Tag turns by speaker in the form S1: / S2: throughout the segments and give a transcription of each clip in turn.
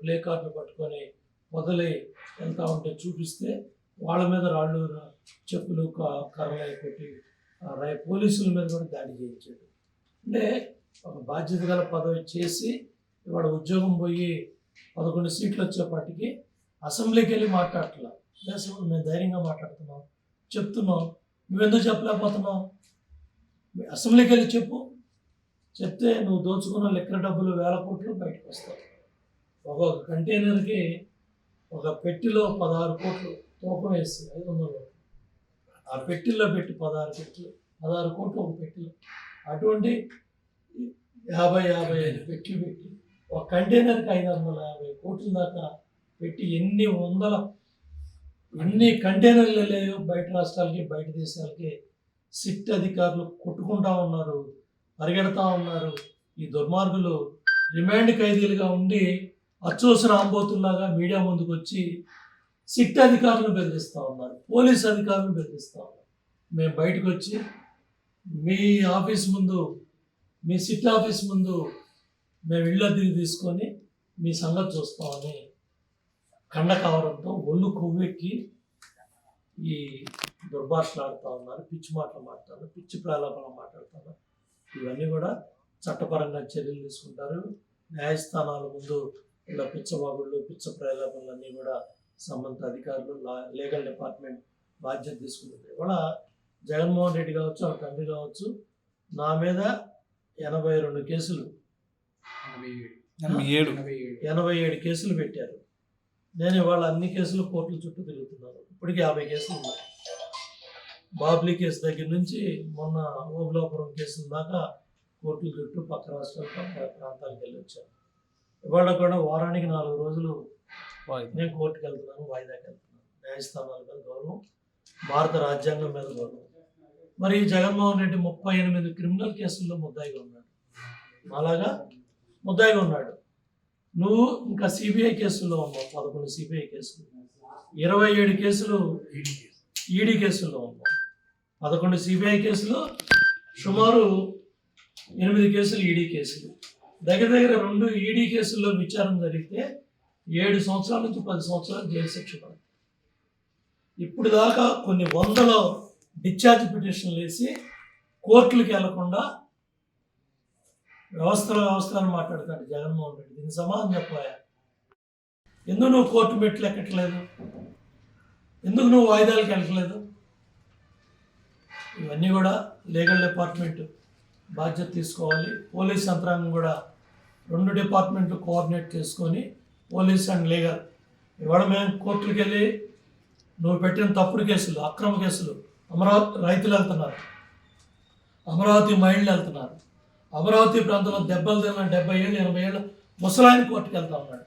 S1: Play కార్డులు పట్టుకొని వదిలి వెళ్తూ ఉంటే చూపిస్తే వాళ్ళ మీద రాళ్ళు చెప్పులు కర్రలు కొట్టి పోలీసుల మీద కూడా దాడి చేయించాడు. అంటే ఒక బాధ్యత గల పదవి చేసి ఇవాడు ఉద్యోగం పోయి 11 సీట్లు వచ్చేపాటికి అసెంబ్లీకి వెళ్ళి మాట్లాడట్లా. అసలు మేము ధైర్యంగా మాట్లాడుతున్నాం, చెప్తున్నాం, నువ్వెందుకు చెప్పలేకపోతున్నావు? అసెంబ్లీకి వెళ్ళి చెప్తే నువ్వు దోచుకున్న లెక్కల డబ్బులు 1000 కోట్లు బయటకు వస్తావు. ఒక్కొక్క కంటైనర్కి ఒక పెట్టిలో 16 కోట్లు తూకం వేసి 500 కోట్లు ఆ పెట్టిల్లో పెట్టి 16 కోట్లు ఒక పెట్టిలో. అటువంటి 50 పెట్లు పెట్టి ఒక కంటైనర్కి 550 కోట్ల దాకా పెట్టి ఎన్ని కంటైనర్లు వెళ్ళాయో బయట రాష్ట్రాలకి బయట దేశాలకి. సిట్ అధికారులు కొట్టుకుంటా ఉన్నారు, పరిగెడతా ఉన్నారు. ఈ దుర్మార్గులు రిమాండ్ ఖైదీలుగా ఉండి అచ్చోసిన ఆంబోతుల్లాగా మీడియా ముందుకు వచ్చి సిట్ అధికారులను బెదిరిస్తూ ఉన్నారు, పోలీస్ అధికారులను బెదిరిస్తూ ఉన్నారు. మేము బయటకు వచ్చి మీ ఆఫీస్ ముందు, మీ సిట్ ఆఫీస్ ముందు మేము ఇళ్ళ దిగి తీసుకొని మీ సంగతి చూస్తామని కండకావరంతో ఒళ్ళు కొవ్వెక్కి ఈ దుర్భాషలు ఆడుతూ ఉన్నారు, పిచ్చి మాటలు మాట్లాడుతున్నారు, పిచ్చి ప్రలాపనలు మాట్లాడుతున్నారు. ఇవన్నీ కూడా చట్టపరంగా చర్యలు తీసుకుంటారు. న్యాయస్థానాల ముందు ఇలా పిచ్చబాబుళ్ళు పిచ్చ ప్రలాపనలన్నీ కూడా సంబంధిత అధికారులు లీగల్ డిపార్ట్మెంట్ బాధ్యత తీసుకుంటుంది. ఇవాళ జగన్మోహన్ రెడ్డి కావచ్చు, వాళ్ళ తండ్రి కావచ్చు, నా మీద 82 కేసులు 87 కేసులు పెట్టారు. నేను ఇవాళ అన్ని కేసులు కోర్టుల చుట్టూ తిరుగుతున్నాను. ఇప్పటికీ 50 కేసులు ఉన్నాయి. బాబ్లీ కేసు దగ్గర నుంచి మొన్న ఓబులాపురం కేసుల దాకా కోర్టుల చుట్టూ పక్క రాష్ట్రాలు పక్క ప్రాంతాలకు వెళ్ళి వచ్చాను. ఇవాళ కూడా వారానికి 4 రోజులు నేను కోర్టుకు వెళ్తున్నాను, వాయిదాకి వెళ్తున్నాను. న్యాయస్థానాల మీద గౌరవం, భారత రాజ్యాంగం మీద గౌరవం. మరి జగన్మోహన్ రెడ్డి 38 క్రిమినల్ కేసుల్లో ముద్దాయిగా ఉన్నాడు, అలాగా ముద్దాయిగా ఉన్నాడు. నువ్వు ఇంకా సిబిఐ కేసుల్లో ఉన్నావు, 11 సిబిఐ కేసులు, 27 కేసులు ఈడీ కేసుల్లో ఉన్నావు, 11 సిబిఐ కేసులు, సుమారు 8 కేసులు ఈడీ కేసులు. దగ్గర 2 ఈడీ కేసుల్లో విచారణ జరిగితే 7 సంవత్సరాల నుంచి 10 సంవత్సరాలు జైలు శిక్ష పడుతుంది. ఇప్పుడు దాకా కొన్ని వందల డిశ్చార్జ్ పిటిషన్లు వేసి కోర్టులకు వెళ్లకుండా వ్యవస్థలను మాట్లాడతాడు జగన్మోహన్ రెడ్డి. దీనికి సమాధానం చెప్పాయా? ఎందుకు నువ్వు కోర్టు మెట్లు ఎక్కట్లేదు? ఎందుకు నువ్వు వాయిదాలకు వెళ్ళట్లేదు? ఇవన్నీ కూడా లీగల్ డిపార్ట్మెంట్ బాధ్యత తీసుకోవాలి. పోలీస్ యంత్రాంగం కూడా 2 డిపార్ట్మెంట్లు కోఆర్డినేట్ చేసుకొని పోలీస్ అండ్ లీగల్. ఇవాళ మేము కోర్టులకు వెళ్ళి నువ్వు పెట్టిన తప్పుడు కేసులు, అక్రమ కేసులు, అమరావతి రైతులు వెళ్తున్నారు, అమరావతి మహిళలు వెళ్తున్నారు, అమరావతి ప్రాంతంలో దెబ్బలు తిన్న 70 ఏళ్ళు 80 ఏళ్ళు ముసలాయన కోర్టుకు వెళ్తా ఉన్నాడు.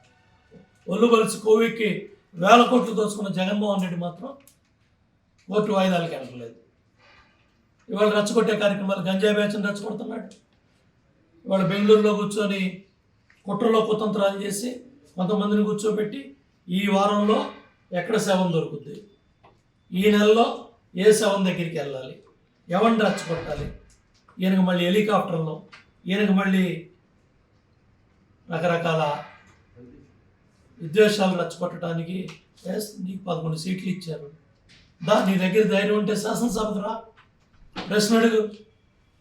S1: ఒళ్ళు బలిసి కోవిడ్కి 1000 కోట్లు దోచుకున్న జగన్మోహన్ రెడ్డి మాత్రం కోర్టు వాయిదాలకు వెళ్ళలేదు. ఇవాళ రెచ్చగొట్టే కార్యక్రమాలు గంజాయి బ్యాచ్ని రెచ్చగొడుతున్నాడు. ఇవాళ బెంగళూరులో కూర్చొని కుట్రలో కుతంత్రాలు చేసి కొంతమందిని కూర్చోబెట్టి ఈ వారంలో ఎక్కడ శవం దొరుకుద్ది, ఈ నెలలో ఏ శవం దగ్గరికి వెళ్ళాలి, ఎవరిని రెచ్చగొట్టాలి, ఈయనకు మళ్ళీ హెలికాప్టర్లో, ఈయనకు మళ్ళీ రకరకాల విద్వేషాలు రెచ్చగొట్టడానికి నీకు 11 సీట్లు ఇచ్చారు. నీ దగ్గర ధైర్యం ఉంటే శాసనసభకు రా, ప్రశ్న అడుగు.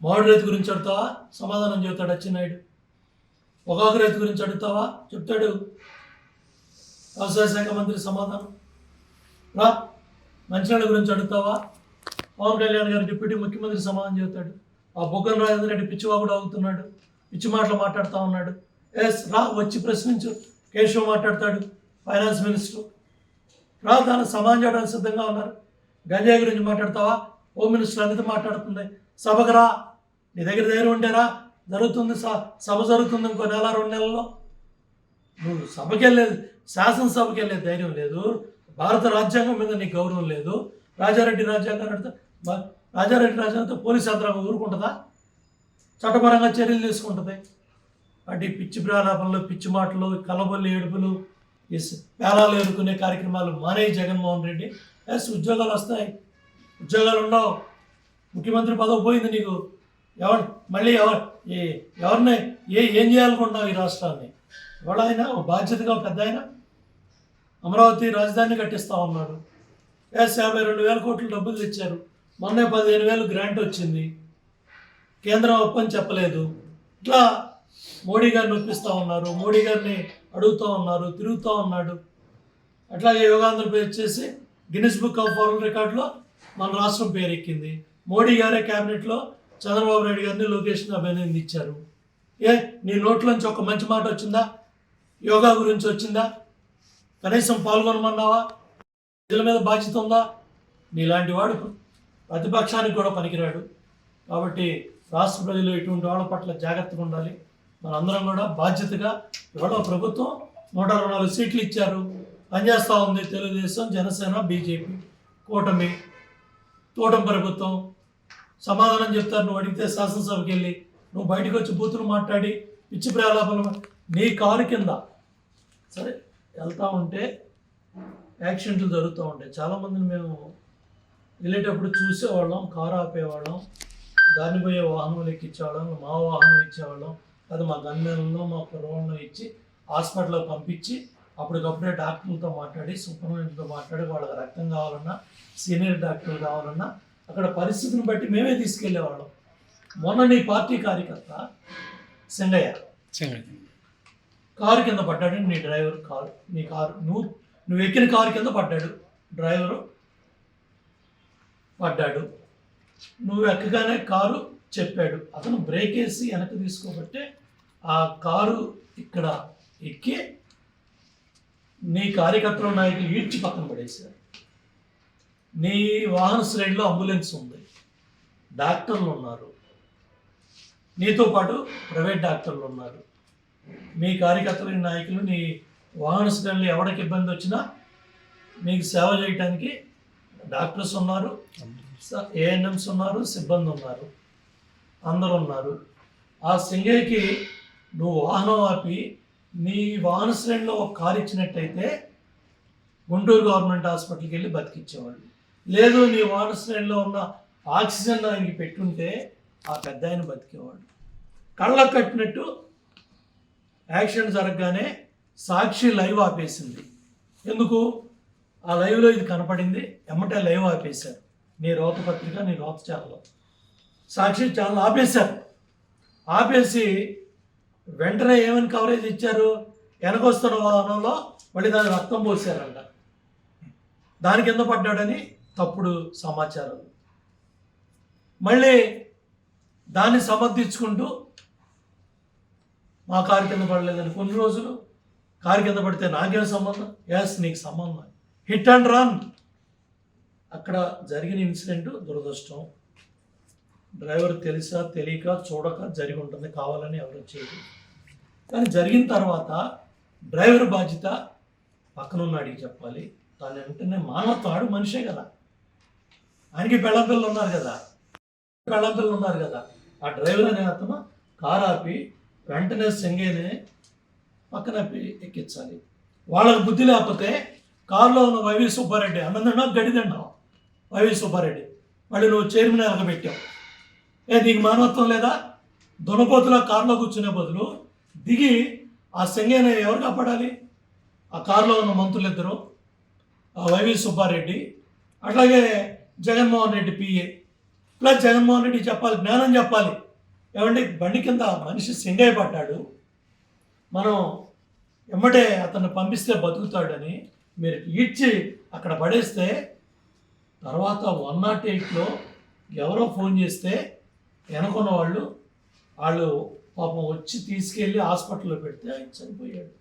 S1: మామిడి రైతు గురించి అడుగుతావా? సమాధానం చెబుతాడు అచ్చెన్నాయుడు. పొగాకు రైతు గురించి అడుగుతావా? చెప్తాడు వ్యవసాయ శాఖ మంత్రి సమాధానం. రా. మంచినీళ్ళ గురించి అడుగుతావా? పవన్ కళ్యాణ్ గారు డిప్యూటీ ముఖ్యమంత్రి సమాధానం చెబుతాడు. ఆ బొగ్గన రాజేంద్ర రెడ్డి పిచ్చివాగుడు అవుతున్నాడు, పిచ్చి మాటలు మాట్లాడుతూ ఉన్నాడు. రా, వచ్చి ప్రశ్నించు. కేశవ్ మాట్లాడతాడు, ఫైనాన్స్ మినిస్టర్. రా, దాన్ని సమాధానం చేయడానికి సిద్ధంగా ఉన్నారు. గంజాయి గురించి మాట్లాడతావా? హోమ్ మినిస్టర్ అనేది మాట్లాడుతుంది. సభకు రా, నీ దగ్గర ధైర్యం ఉంటేరా. జరుగుతుంది సభ జరుగుతుంది ఇంకో 1-2 నెలల్లో. నువ్వు సభకి వెళ్ళలేదు, శాసనసభకి వెళ్ళే ధైర్యం లేదు. భారత రాజ్యాంగం మీద నీకు గౌరవం లేదు. రాజారెడ్డి రాజ్యాంగంతో పోలీస్ యంత్రాంగం ఊరుకుంటుందా? చట్టపరంగా చర్యలు తీసుకుంటుంది. అంటే పిచ్చి ప్రారంభంలో పిచ్చి మాటలు, కలబొల్లి ఏడుపులు, ఈ పేలాలు ఏరుకునే కార్యక్రమాలు మానే జగన్మోహన్ రెడ్డి. ఉద్యోగాలు వస్తాయి, ఉద్యోగాలు ఉండవు. ముఖ్యమంత్రి పదవి పోయింది నీకు. ఎవరిని ఏం చేయాలనుకుంటున్నావు? ఈ రాష్ట్రాన్ని వాళ్ళ ఆయన బాధ్యతగా పెద్ద ఆయన అమరావతి రాజధాని కట్టిస్తూ ఉన్నాడు. 52,000 కోట్లు డబ్బులు తెచ్చారు. మొన్నే 15,000 గ్రాంట్ వచ్చింది. కేంద్రం ఒప్పని చెప్పలేదు. ఇట్లా మోడీ గారిని ఒప్పిస్తూ ఉన్నారు, మోడీ గారిని అడుగుతూ ఉన్నారు, తిరుగుతూ ఉన్నాడు. అట్లాగే యోగాంధ్రప్రదేశ్ చేసి గిన్నిస్ బుక్ ఆఫ్ వరల్డ్ రికార్డులో మన రాష్ట్రం పేరెక్కింది. మోడీ గారే క్యాబినెట్లో చంద్రబాబు నాయుడు గారిని లొకేషన్ అభినందించారు. నీ నోట్లోంచి ఒక మంచి మాట వచ్చిందా? యోగా గురించి వచ్చిందా? కనీసం పాల్గొనమన్నావా? ప్రజల మీద బాధ్యత ఉందా? నీలాంటి వాడు ప్రతిపక్షానికి కూడా పనికిరాడు. కాబట్టి రాష్ట్ర ప్రజలు ఇటువంటి వాళ్ళ పట్ల జాగ్రత్తగా ఉండాలి. మనందరం కూడా బాధ్యతగా, ఇవాళ ప్రభుత్వం 124 సీట్లు ఇచ్చారు, పనిచేస్తూ ఉంది. తెలుగుదేశం, జనసేన, బీజేపీ కూటమి ప్రభుత్వం సమాధానం చెప్తారు. నువ్వు అడిగితే శాసనసభకి వెళ్ళి, నువ్వు బయటకు వచ్చి బూతులు మాట్లాడి పిచ్చి ప్రలాపనలు నీ కారు కింద సరే వెళ్తూ ఉంటే యాక్సిడెంట్లు జరుగుతూ ఉంటాయి. చాలామందిని మేము వెళ్ళేటప్పుడు చూసేవాళ్ళం, కారు ఆపేవాళ్ళం, దాన్ని పోయే వాహనం ఎక్కించేవాళ్ళం, మా వాహనం ఇచ్చేవాళ్ళం, అది మా గన్మెన్లో మా కుర్రవాళ్ళలో ఇచ్చి హాస్పిటల్కి పంపించి అప్పటికప్పుడే డాక్టర్లతో మాట్లాడి, సూపర్వైజర్తో మాట్లాడి, వాళ్ళకి రక్తం కావాలన్నా, సీనియర్ డాక్టర్లు కావాలన్నా అక్కడ పరిస్థితిని బట్టి మేమే తీసుకెళ్ళేవాళ్ళం. మొన్న నీ పార్టీ కార్యకర్త సింగయ్య కారు కింద పడ్డాడు. నీ డ్రైవర్ నీ కారు నువ్వు ఎక్కిన కారు కింద పడ్డాడు. డ్రైవరు పడ్డాడు. నువ్వు ఎక్కగానే కారు చెప్పాడు. అతను బ్రేక్ వేసి వెనక్కి తీసుకోబట్టే ఆ కారు ఇక్కడ ఎక్కి నీ కార్యకర్తల నాయకులు ఈడ్చి పక్కన పడేశారు. నీ వాహన శ్రేణిలో అంబులెన్స్ ఉంది, డాక్టర్లు ఉన్నారు, నీతో పాటు ప్రైవేట్ డాక్టర్లు ఉన్నారు. మీ కార్యకర్తల నాయకులు నీ వాహన శ్రేణిలో ఎవరికి ఇబ్బంది వచ్చినా మీకు సేవ చేయడానికి డాక్టర్స్ ఉన్నారు, ఏఎన్ఎంస్ ఉన్నారు, సిబ్బంది ఉన్నారు, అందరూ ఉన్నారు. ఆ సింగయ్యకి నువ్వు వాహనం ఆపి నీ వాహన శ్రేణిలో ఒక కారు ఇచ్చినట్టయితే గుంటూరు గవర్నమెంట్ హాస్పిటల్కి వెళ్ళి బతికిచ్చేవాళ్ళు. లేదు, నీ వాహన శ్రేణిలో ఉన్న ఆక్సిజన్ ఆయనకి పెట్టుంటే ఆ పెద్ద ఆయన బతికేవాడు. కళ్ళకు కట్టినట్టు యాక్సిడెంట్ జరగగానే సాక్షి లైవ్ ఆపేసింది. ఎందుకు? ఆ లైవ్లో ఇది కనపడింది, ఎమ్మటే లైవ్ ఆపేశారు. నీ రోత పత్రిక, నీ రోత ఛానల్, సాక్షి ఛానల్ ఆపేశారు. ఆపేసి వెంటనే ఏమని కవరేజ్ ఇచ్చారు? వెనకొస్తున్న వాహనంలో మళ్ళీ దాని రక్తం పోసారంట, దాని కింద పడ్డాడని తప్పుడు సమాచారం. మళ్ళీ దాన్ని సమర్థించుకుంటూ మా కారు కింద పడలేదని కొన్ని రోజులు, కారు కింద పడితే నాకేం సంబంధం? ఎస్, నీకు సంబంధం. Hit and run. అక్కడ జరిగిన ఇన్సిడెంట్ దురదృష్టం. డ్రైవర్ తెలుసా తెలియక చూడక జరిగి ఉంటుంది, కావాలని ఎవరు చేయదు. కానీ జరిగిన తర్వాత డ్రైవర్ బాధ్యత పక్కనున్నాడికి చెప్పాలి. దాని వెంటనే మానవత్వం, ఆడు మనిషే కదా, ఆయనకి పెళ్ళంపిల్లలు ఉన్నారు కదా. ఆ డ్రైవర్ అనే అతను కారు ఆపి వెంటనే సింగయ్యని పక్కన ఎక్కించాలి. వాళ్ళకి బుద్ధి లేకపోతే కారులో ఉన్న వైవి సుబ్బారెడ్డి, అన్నం తిన్నావు గడి తిన్నావు, వైవి సుబ్బారెడ్డి మళ్ళీ నువ్వు చైర్మన్ ఎలగబెట్టావు. నీకు మానవత్వం లేదా? దునపోతులా కారులో కూర్చునే బదులు దిగి ఆ సింగయ్యని ఎవరు కాపాడాలి? ఆ కారులో ఉన్న మంత్రులు ఇద్దరు, ఆ వైవి సుబ్బారెడ్డి, అట్లాగే జగన్మోహన్ రెడ్డి పిఏ, ప్లస్ జగన్మోహన్ రెడ్డి చెప్పాలి, జ్ఞానం చెప్పాలి. ఏమంటే బండి కింద మనిషి సింగయ్య పడ్డాడు, మనం ఎమ్మటే అతన్ని పంపిస్తే బతుకుతాడని మీరు ఈడ్చి అక్కడ పడేస్తే, తర్వాత 108లో ఎవరో ఫోన్ చేస్తే వెనుకున్న వాళ్ళు పాపం వచ్చి తీసుకెళ్ళి హాస్పిటల్లో పెడితే ఆయన చనిపోయాడు.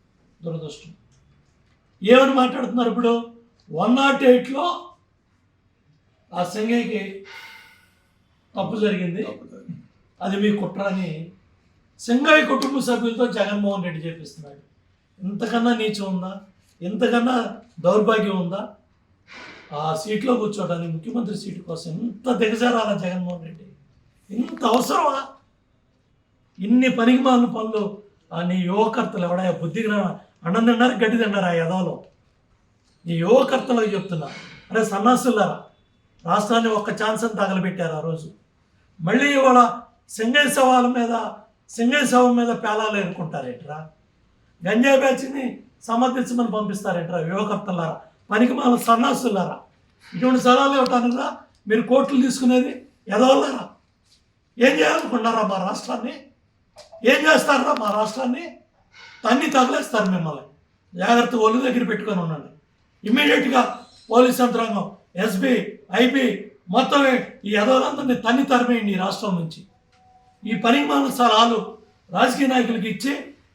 S1: దురదృష్టం. ఏమని మాట్లాడుతున్నారు ఇప్పుడు? 108లో ఆ సింగయ్యకి తప్పు జరిగింది, అది మీ కుట్ర అని సింగయ్య కుటుంబ సభ్యులతో జగన్మోహన్ రెడ్డి చేపిస్తున్నాడు. ఇంతకన్నా నీచం ఉందా? ఇంతకన్నా దౌర్భాగ్యం ఉందా? ఆ సీట్లో కూర్చోడానికి, ముఖ్యమంత్రి సీటు కోసం ఇంత దిగజారాల జగన్మోహన్ రెడ్డి? ఇంత అవసరమా? ఇన్ని పనికిమాలిన పనులు నీ యువకర్తలు ఎవడా బుద్ధికి అన్నం తిన్నారు, గడ్డి తిన్నారు ఆ యదవలో. నీ యువకర్తలకు చెప్తున్నా, అరే సన్నాసులారా, రాష్ట్రాన్ని ఒక్క ఛాన్స్ అని తగలబెట్టారు ఆ రోజు. మళ్ళీ ఇవాళ సింగయ్య శవం మీద పేలాలు ఎన్నుకుంటారేట్రా? గంజాయి బ్యాచ్ని సమర్థించమని పంపిస్తారంటారా యువకర్తలారా, పనికిమాల సన్నాసులారా? ఇటువంటి సలహాలు ఇవ్వటానికి మీరు కోర్టులు తీసుకునేది ఎదవల్లారా? ఏం చేయాలనుకున్నారా మా రాష్ట్రాన్ని? ఏం చేస్తారా మా రాష్ట్రాన్ని? తన్ని తగలేస్తారు మిమ్మల్ని. జాగ్రత్తగా ఒళ్ళు దగ్గర పెట్టుకొని ఉండండి. ఇమ్మీడియట్గా పోలీస్ యంత్రాంగం, ఎస్పీ, ఐపీ మొత్తం ఈ ఎదవలందరినీ తన్ని తరిమేయండి ఈ రాష్ట్రం నుంచి. ఈ పనికిమాల సలహాలు రాజకీయ నాయకులకి ఇచ్చి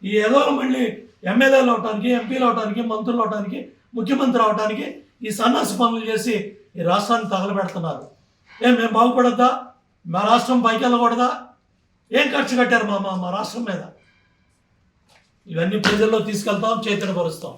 S1: ఈ ఎదవలు మళ్ళీ ఎమ్మెల్యేలు అవడానికి, ఎంపీలు అవడానికి, మంత్రులు అవడానికి, ముఖ్యమంత్రి అవడానికి ఈ సన్నాసి పనులు చేసి ఈ రాష్ట్రాన్ని తగలబెడుతున్నారు. మేము బాగుపడద్దా? మా రాష్ట్రం పైకి వెళ్ళకూడదా? ఏం ఖర్చు కట్టారు మా రాష్ట్రం మీద? ఇవన్నీ ప్రజల్లో తీసుకెళ్తాం, చైతన్యపరుస్తాం.